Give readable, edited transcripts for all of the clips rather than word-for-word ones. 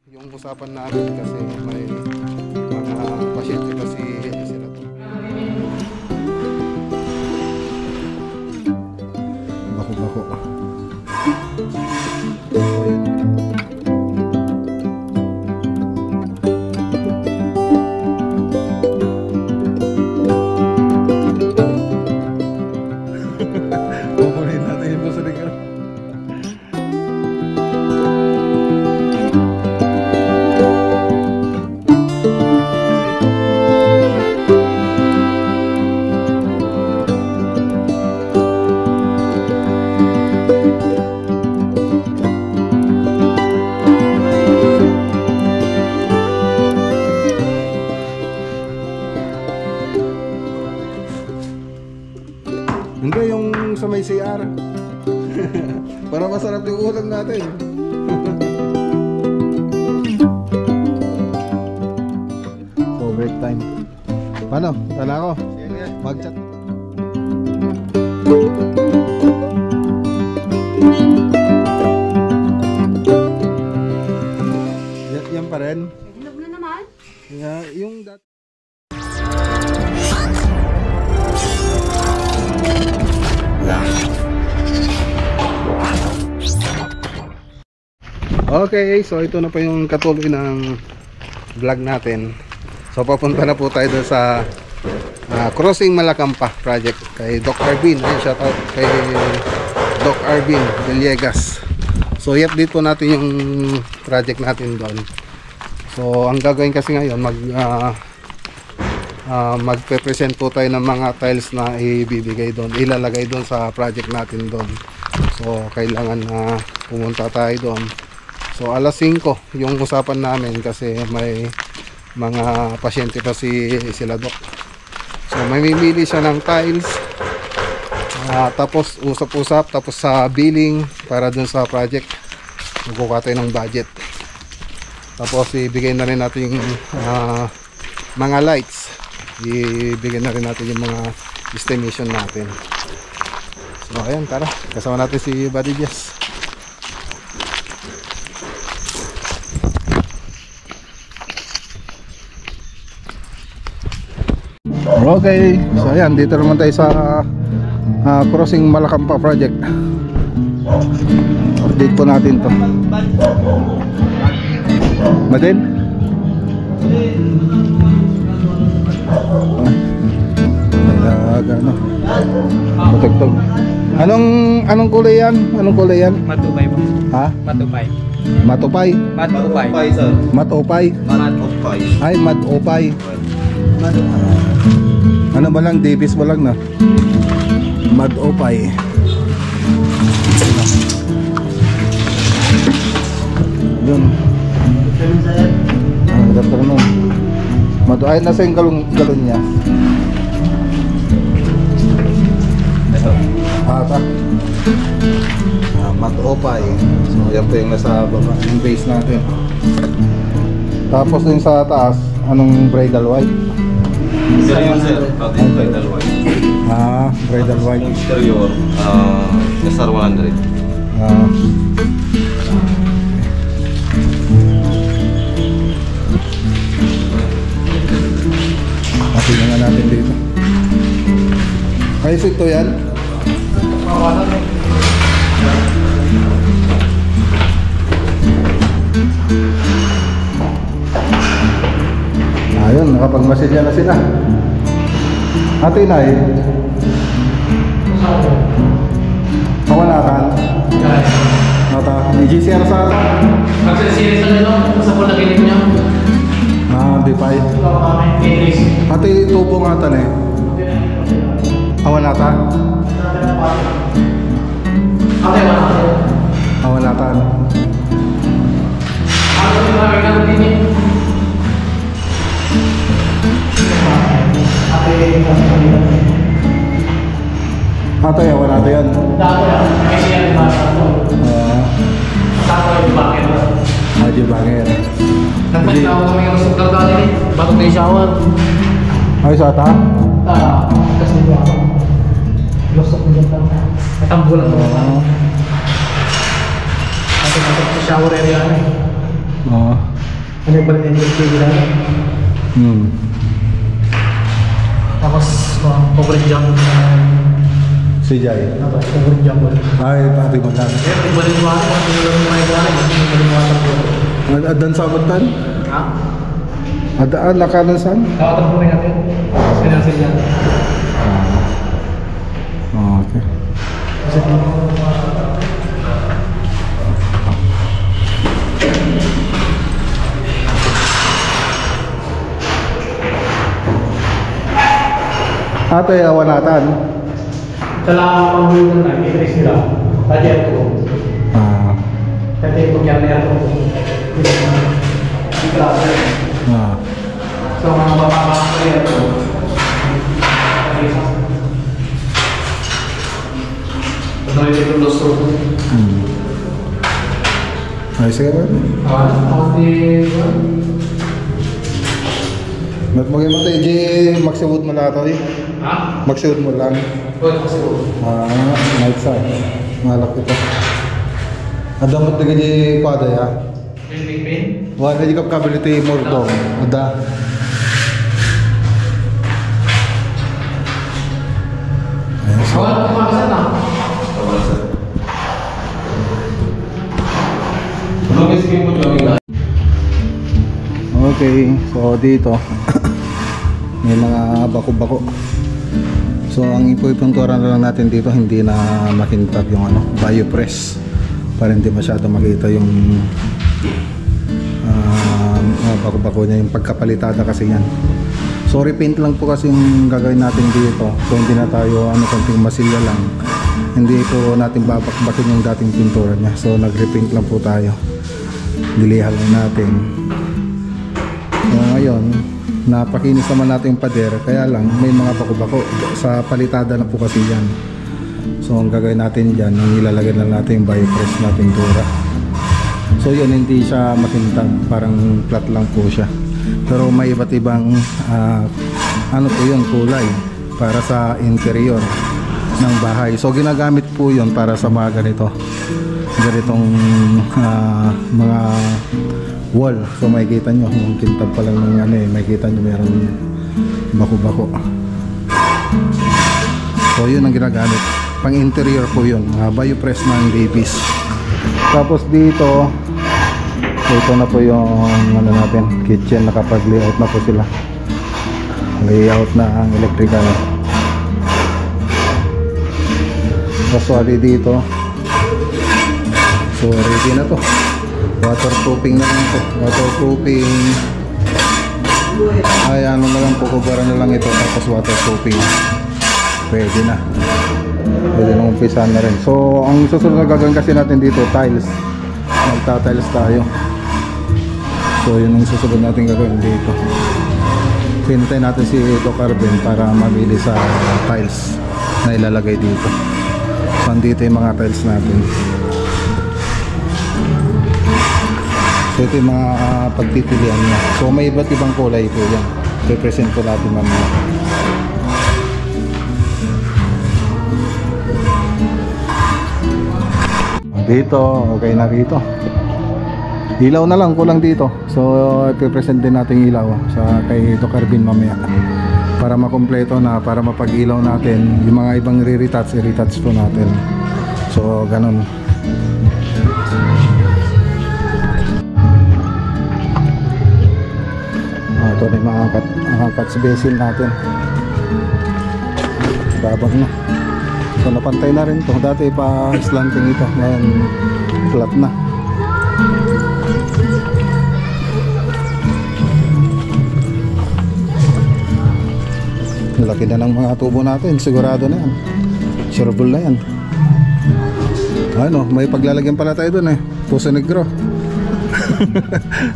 Yung usapan namin kasi may mga pasyente kasi sila to. Bako-bako. Kukunin natin yung gusto nila. Hindi yung sa may CR. Para masarap yung ulam natin. So break time. Paano? Tala ako. Mag-chat. Yan pa rin. Hinog na naman. Yung dat. Okay, so ito na po yung katuloy ng vlog natin. So papunta na po tayo doon sa Crossing Malacampa project kay Doc Arvin. Ay, shout out kay Doc Arvin Villegas. So i-update po natin yung project natin doon. So ang gagawin kasi ngayon magpe-present po tayo ng mga tiles na ibibigay doon, ilalagay doon sa project natin doon. So kailangan na pumunta tayo doon. So alas 5 yung usapan namin kasi may mga pasyente pa sila Doc. So mamimili siya ng tiles, tapos usap-usap, tapos sa billing para dun sa project magkukuha tayo ng budget. Tapos ibigay na rin natin yung mga lights, ibigay na rin natin yung mga estimation natin. So ayan, tara, kasama natin si Buddy Jess. Okay, so ayan, dito naman tayo sa Crossing Malacampa project. Update po natin to. Madin? Ano? Matugtog. Anong kulay yan? Anong kulay yan? Matupay po. Ha? Matupay. Matupay? Matupay. Matupay? Matupay. Ay, matupay. Ano ba lang, Davis ba lang na? Matupay. Yun. Ang ganda nun. Ay, nasa yung galon niya. Ito. Ata. Matupay. So yan po yung nasa baba, yung base natin. Tapos yung sa taas, anong bridal white? Yan sir, yung bridal white. Bridal white. Yung exterior, SR 100. Tingnan nga natin dito. Ayos ito yan? Ayun, nakapagmasilya na sila. Ate Inay, kawanakan. Nata, may GCR sa ata. Kasi series na nito, sa pula kinig niya. Bipay. Ate, tubo nga ata na eh. Kawanatan. Kawanatan. Ate, wala na yan. Haji Bangir. Nagpas na ako kami ng suklar dati eh. Bago na yung shower. Ayos ata? Kasi ba ako. Lusok mo dyan lang. Natambulan mo lang. Kasi natin sa shower area na eh. Oo. Ano yung balik na yung TV lang? Tapos, overhead jump. Si Jai. Tapos, overhead jump. Ay, pati mo lang. Ibalik mo ako, hindi lang may gano'n. Ibalik mo ako. Adan sabutan? Ha? Adaan, nakanasan? Nakatang po rin natin. Sinansin yan. Okay. Kasi Ate, awanatan. Kailangan mamuhin na i-trace nila. Tadi ito. Tadi ito kaya na ito. Di klase. So, mga bababa ko ito. Ito na yung lusto. Ay, sige ba? Magmagay mo tayo, J, magsiwood mo lang ito eh. Ha? Magsiwood mo lang. Pwede kasi ko. Night side. Malak ito. Adamot na ganyan pada ya. Big pain? Wala na yung kapability mo ito. Ada. Ayan, so. Wala ko makasan na. Wala sir. Longest game mo jogging na. Okay, so dito may mga bako-bako. So ang ipupunturan na lang natin dito, hindi na makintab yung biopress para hindi masyado makita yung bako-bako niya, yung pagkapalitada kasi yan. So repaint lang po kasi yung gagawin natin dito. So hindi na tayo konting masilya lang. Hindi po natin babakbakin yung dating pintura niya. So nag-repaint lang po tayo. Dilihan lang natin. So ngayon, napakinis naman natin yung pader, kaya lang may mga bako-bako sa palitada na po kasi yan. So ang gagawin natin dyan, ang ilalagay na natin yung biopress na pintura. So yun, hindi siya makintab, parang flat lang po siya. Pero may iba't ibang ano po yun, kulay para sa interior ng bahay. So ginagamit po yun para sa mga ganitong mga wall. So makikita nyo yung kintab pa lang ng makikita nyo meron bako-bako. So yun ang ginagamit, pang interior po yun, biopress ng babies. Tapos dito, ito na po yung natin, kitchen. Nakapag-layout na po sila, layout na ang electrical. Kasuali dito, so ready na to. Waterproofing na lang ito. Waterproofing. Ay, ano na lang po, kubaran na lang ito. Tapos waterproofing. Pwede na. Pwede na umpisan na rin. So, ang susunod na gagawin kasi natin dito, tiles. Magta-tiles tayo. So, yun ang susunod natin gagawin dito. Pinintay natin si Doc Arvin para mabili sa tiles na ilalagay dito. So, andito yung mga tiles natin. So ito yung mga pagpipilian niya. So may iba't ibang kulay po yan. I-present ko natin mamaya. Dito, okay na rito. Ilaw na lang, kulang dito. So i-present din natin ilaw sa kay Doc Arvin mamaya. Para makompleto na, para mapag-ilaw natin. Yung mga ibang i-retouch po natin. So ganun. Ito na yung mga cuts basil natin. Babag na. So napantay na rin ito. Dati pa slanting ito. Ngayon flat na. Laki na ng mga tubo natin. Sigurado na yan. Sureable na yan. Ano, may paglalagyan pala tayo dun Puso Negro.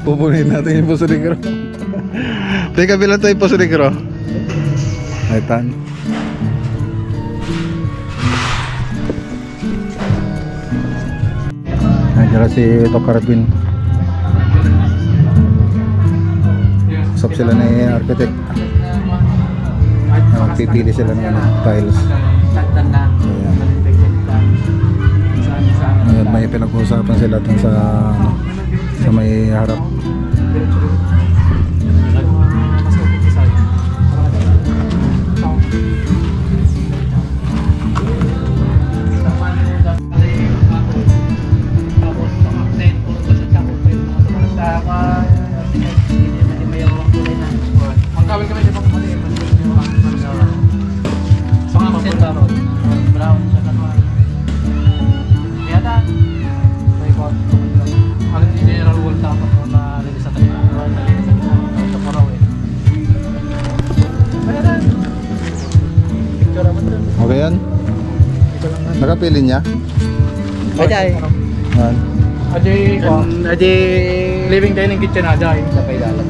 Pupunin natin yung Puso Negro. Teka, bilang tayo Puso Negro. Aitan. Nandiyan si Doc Arvin. Usap sila ni architect. Pipili sila ng tiles. Ayan, may pinag-uusapan sila dun sa Sa may harap. Okay yan? Nakapili niya? Ajay. Yan. Ajay living dining kitchen Ajay. Sa pailalan.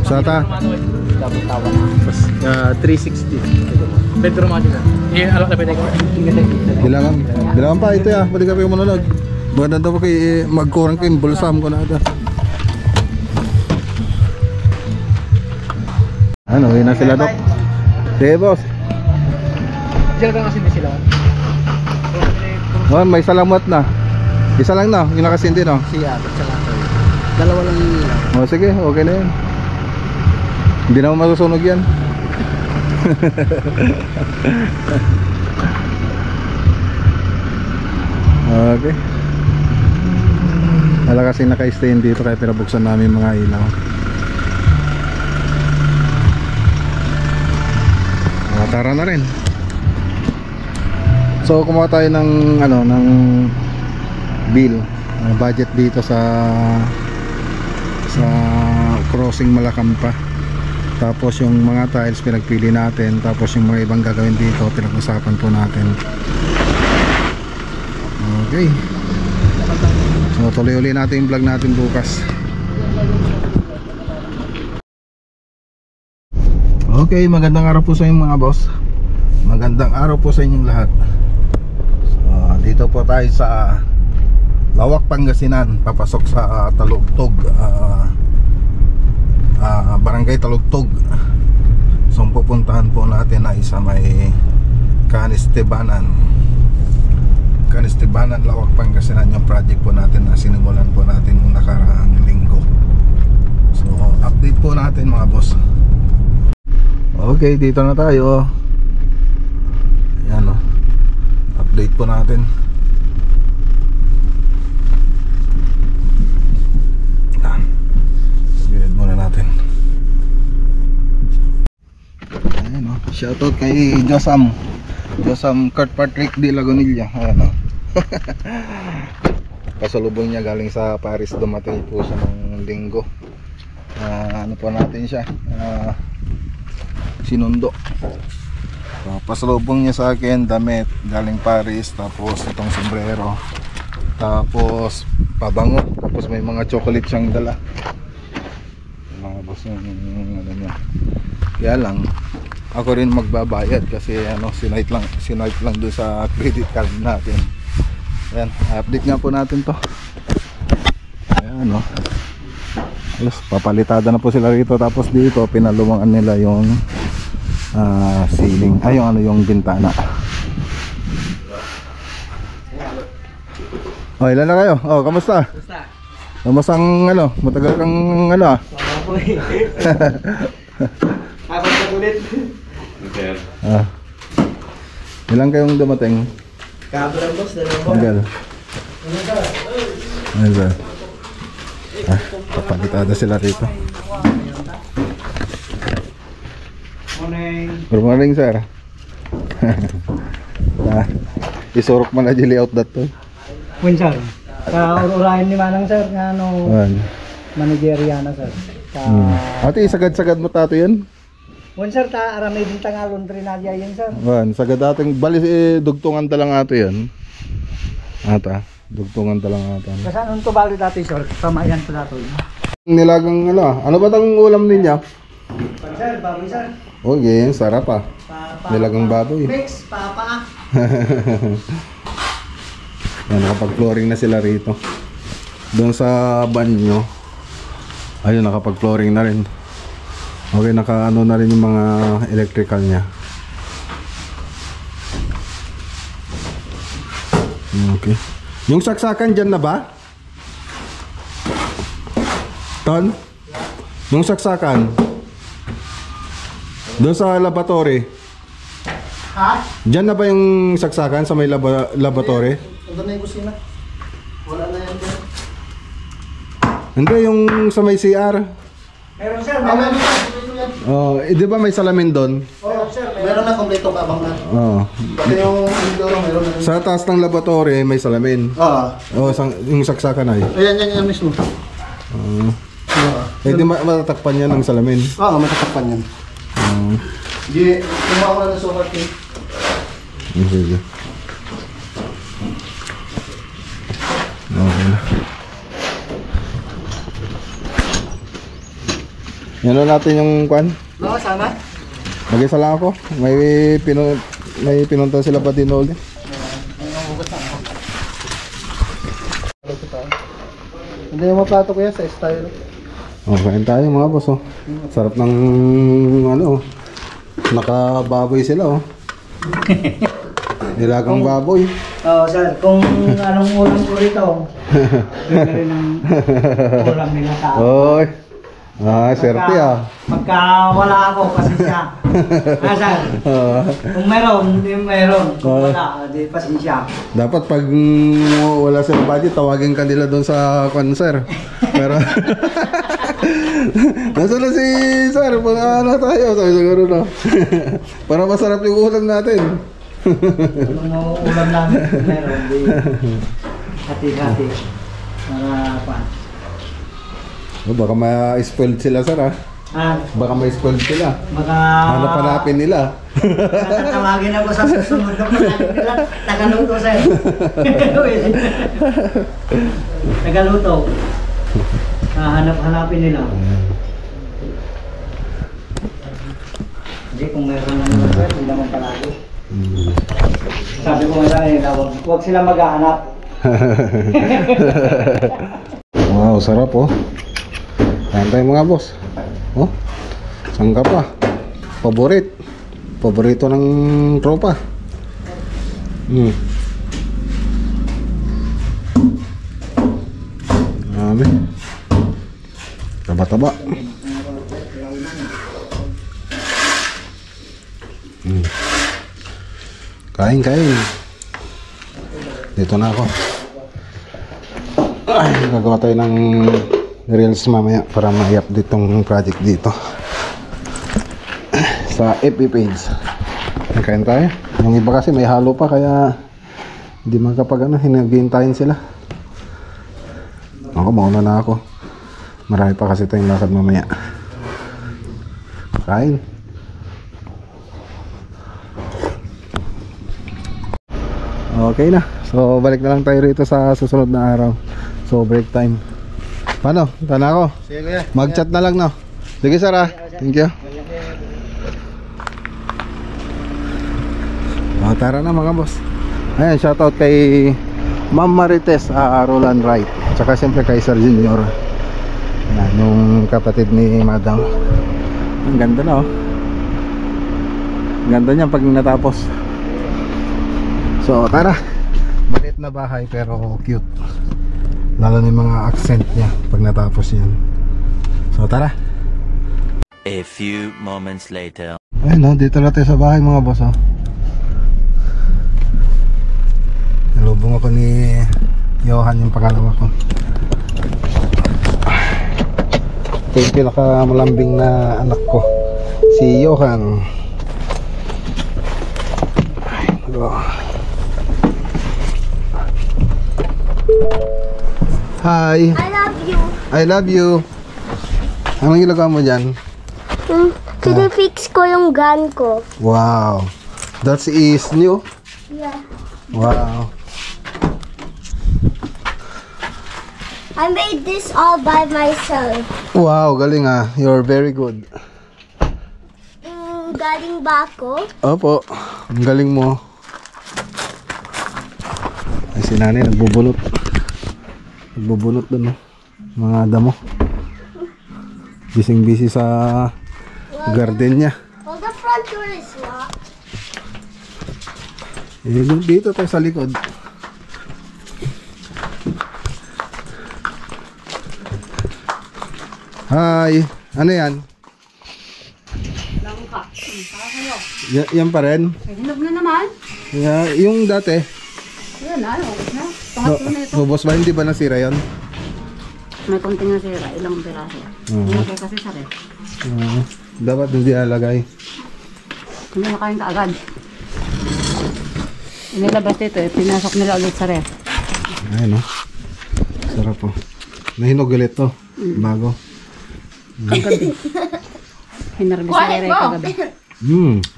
Sa ta? Tawa na. 360. Bedroom aja. Alok na pwede ko. Bilangan pa ito ya. Balik ka pa yung manunod. Baganda daw kay magkurang kayo. Bulsam ko na ito. Ano, yun na sila, Dok. Sige, boss. Diyan ka kasi hindi sila. Oh, may salamat na. Isa lang na, yung nakasindi, no? Siya, dalawa lang yung ilaw. Oh, sige, okay na yun. Hindi naman masusunog yan. Okay. Wala kasi naka-stay dito kaya pinabuksan namin mga ilaw. Tara na rin. So kumuha tayo ng ano, ng bill, budget dito sa crossing Malacampa. Tapos yung mga tiles pinagpili natin, tapos yung mga ibang gagawin dito pinag-usapan po natin. Okay. So tuloy uli natin yung vlog natin bukas. Okay, magandang araw po sa inyong mga boss. Magandang araw po sa inyong lahat. So, dito po tayo sa Lawak, Pangasinan, papasok sa Talugtog, Barangay Talugtog. So, ang pupuntahan po natin ay sa may Canestebanan, Lawak, Pangasinan. Yung project po natin na sinimulan po natin nung nakaraang linggo. So, update po natin mga boss. Okay, dito na tayo. Ayan o. Update po natin. Sabihin muna natin. Ayan o. Shoutout kay Josam Kirkpatrick de Lagunilla. Ayan o. Pasalubong niya galing sa Paris. Dumating po siya ng linggo. Ano po natin siya, sinundo. So, pasalubong niya sa akin damit galing Paris, tapos itong sombrero, tapos pabango, tapos may mga chocolate siyang dala. Mga boss yung ano niya. Kaya lang ako rin magbabayad kasi ano, sinight lang doon sa credit card natin. Ayan, update nga po natin to. Ayan o. Yes, papalitada na po sila rito. Tapos dito pinaluwangan nila yung ceiling, ay yung ano, yung bintana. Oh, ilan na kayo? Oh, kamusta? Kamusta ang ano, matagal kang ano ah? Ako sa kulit. Okay. Ilang kayong dumating? Kabra boss, dalawa. Tanggal. Ayun sir. Papalitada sila rito. Good morning sir. Isurok man na layout dato. Kun sir. Urahin ni Manang sir nga ano manageriya na sir. Ate sagad-sagad mo tato yan? Kun sir ta aramay din tangalon rin na yan sir. Sagad ating bali dugtungan ta lang ato yan. Ata, dugtungan ta lang ata. Kasi anong to bali dati sir? Pamayan to dato. Nilagang ano ba tang ulam ninyo? Sir, baboy sir. Okay, sarap ah. Nilagang baboy. Mix, papa. Yan, nakapag-flooring na sila rito. Doon sa banyo, ayun, nakapag-flooring na rin. Okay, naka-ano na rin yung mga electrical niya. Okay. Yung saksakan dyan na ba? Ton? Yung saksakan? Doon sa laboratory? Ha? Dyan na ba yung saksakan sa may laboratory? Ito na yung kusina. Wala na yan dyan. Hindi, yung sa may CR. Meron sir, meron na. Oh, di ba may salamin doon? Oh, sir, meron na kompleto kabang na. Oh. Pati yung indoor, meron na. Sa taas ng laboratory may salamin. Oh, yung saksakan ay. Ayan, yan mismo. Eh di matatakpan yan ng salamin. Oo, matatakpan yan. Di, kumuha ko na ng sukat eh. Sige. Okay na. Yan na natin yung kwan. No, sana. Mag-isa lang ako. May pinunta sila pa din ulit. Hindi yung maplato ko yan sa style. Okay, tayo mga boss oh. Sarap ng ano oh. Nakababoy sila oh. Nilagang baboy. Oo, sir. Kung anong ulam ko rito, bigla rin ang ulam nila sa akin. Oy. Swerte ah. Pagka wala ako, pasensya. Sir? Kung meron, hindi meron. Kung wala, di pasensya. Dapat pag wala silang budget, tawagin ka nila doon sa concert. Pero nasa na si Sir, ano tayo? Sabi siguro no. Para masarap yung ulam natin. Kung ulam namin, meron. Di hati-hati. Para pa. Baka ma-spoiled sila, Sir ah. Baka ma-spoiled sila. Baka Hanap-hanapin nila. tatawagin ako sa susunod na pagkain nila. Tagaluto, sir. Tagaluto. Hanap-hanapin nila. Hindi, kung meron naman sir, hindi naman palagi. Sabi ko nga sa kanila, huwag sila maghahanap. Wow, sarap oh. Kain tayo mga boss. Oh, saan ka pa? Paborito ng tropa. Dami. Taba-taba. Kain. Dito na ako. Ay, gagawa tayo ng reels mamaya para ma-update tong project dito sa FB page. Kain tayo. Yung iba kasi may halo pa kaya hindi makapag hinagintayin sila. Ako, mauna na ako. Marami pa kasi tayong lakad mamaya. Kain. Okay na. So balik na lang tayo rito sa susunod na araw. So break time. Paano? Tana ako. Sige kuya. Mag-chat na lang no. Sige sir ah. Thank you. Tara na mga boss. Ayan, shoutout kay Ma'am Marites Roland Wright. Tsaka siyempre kay Sir Junior. Ayan, yung kapatid ni Madam. Ang ganda na oh. Ang ganda niya pag natapos. So tara. Maliit na bahay pero cute. Lalo na yung mga accent niya pag natapos yan. So tara. A few moments later. Ayun no, dito na tayo sa bahay mga boss oh. Nalubong ako ni Johan yung pangalawa ko. Ito yung pinakamalambing na anak ko, si Johan. Hi. I love you. I love you. Anong ginagawa mo dyan? Pinifix ko yung gun ko. Wow. That is new? Yeah. Wow. I made this all by myself. Wow, galing ah. You're very good. Galing ba ako? Opo. Ang galing mo. Ay, si nanay nagbubunot. Nagbubunot doon, no? Mga damo. Busy sa garden niya. Well, the front door is locked. Eh, dito tayo sa likod. Hi. Ano yan? Langka. Para sa'yo. Yan pa rin? Ay, hinog na naman. Yung dati. Yan na, ubos na. Pangatlo na ito. Boss ba, hindi ba nasira yon? May konting nasira, ilang piraso. Nilagay kasi sa ref. Dapat hindi alagay. Hindi nakain ka agad. Inilabas dito eh, pinasok nila ulit sa ref. Ayun, no? Sarap po. Nahinog ulit to. Bago. Kagabi. Hinarbis sa ref kagabi.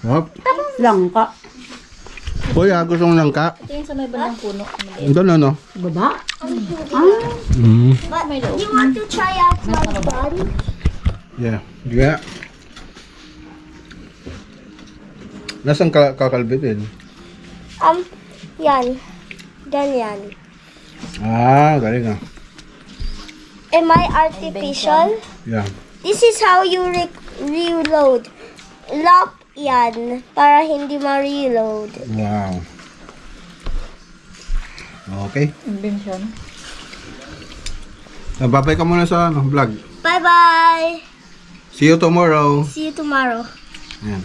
Sarap. Langka. Kuya, gusto mo lang ka? Ito yung sa may bandang puno. Doon, ano? Baba? But you want to try out my bun? Yeah. Yeah. Nasaan kakalbitin? Yan. Ganyan. Galing ah. Am I artificial? Yeah. This is how you reload. Lock yan para hindi ma-reload. Wow. Okay. Invention. Babay ka muna sa vlog. Bye-bye. See you tomorrow. See you tomorrow. Ayan.